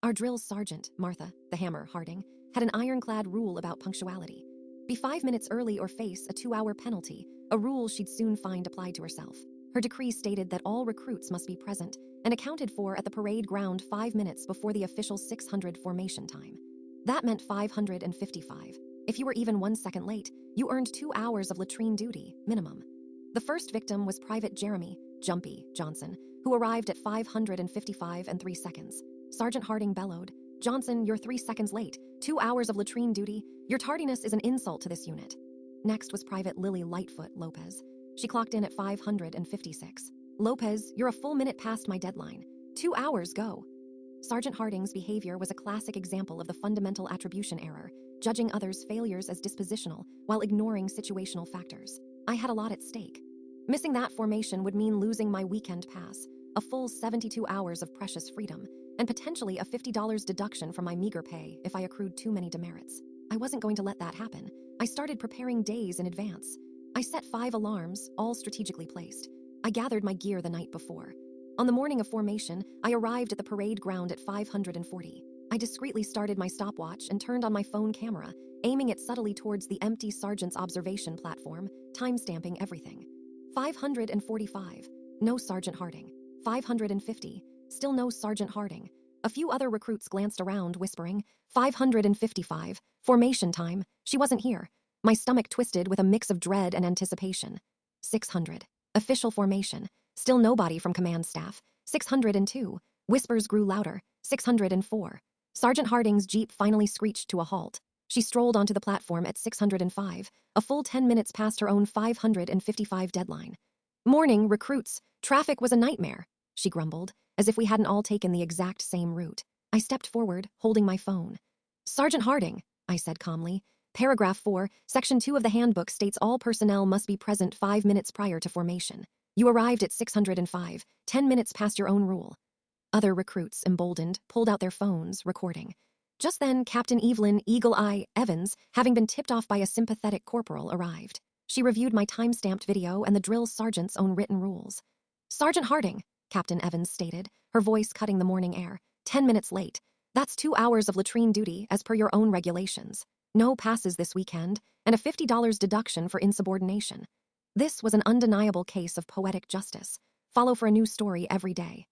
Our drill sergeant, Martha, the Hammer Harding, had an ironclad rule about punctuality. Be 5 minutes early or face a 2-hour penalty, a rule she'd soon find applied to herself. Her decree stated that all recruits must be present and accounted for at the parade ground 5 minutes before the official 600 formation time. That meant 555. If you were even 1 second late, you earned 2 hours of latrine duty, minimum. The first victim was Private Jeremy Jumpy Johnson, who arrived at 555 and 3 seconds. Sergeant Harding bellowed, "Johnson, you're 3 seconds late. 2 hours of latrine duty. Your tardiness is an insult to this unit." Next was Private Lily Lightfoot Lopez. She clocked in at 556. "Lopez, you're a full minute past my deadline. 2 hours, go." Sergeant Harding's behavior was a classic example of the fundamental attribution error, judging others' failures as dispositional while ignoring situational factors. I had a lot at stake. Missing that formation would mean losing my weekend pass, a full 72 hours of precious freedom, and potentially a $50 deduction from my meager pay if I accrued too many demerits. I wasn't going to let that happen. I started preparing days in advance. I set 5 alarms, all strategically placed. I gathered my gear the night before. On the morning of formation, I arrived at the parade ground at 540. I discreetly started my stopwatch and turned on my phone camera, aiming it subtly towards the empty sergeant's observation platform, time-stamping everything. 545. No Sergeant Harding. 550. Still no Sergeant Harding. A few other recruits glanced around, whispering, 555. Formation time. She wasn't here. My stomach twisted with a mix of dread and anticipation. 600. Official formation. Still nobody from command staff. 602. Whispers grew louder. 604. Sergeant Harding's jeep finally screeched to a halt. She strolled onto the platform at 605, a full 10 minutes past her own 555 deadline. "Morning, recruits. Traffic was a nightmare," she grumbled, as if we hadn't all taken the exact same route. I stepped forward, holding my phone. "Sergeant Harding," I said calmly, "Paragraph 4, Section 2 of the handbook states all personnel must be present 5 minutes prior to formation. You arrived at 605, 10 minutes past your own rule." Other recruits, emboldened, pulled out their phones, recording. Just then, Captain Evelyn Eagle Eye Evans, having been tipped off by a sympathetic corporal, arrived. She reviewed my time-stamped video and the drill sergeant's own written rules. "Sergeant Harding," Captain Evans stated, her voice cutting the morning air, 10 minutes late. "That's 2 hours of latrine duty as per your own regulations. No passes this weekend, and a $50 deduction for insubordination." This was an undeniable case of poetic justice. Follow for a new story every day.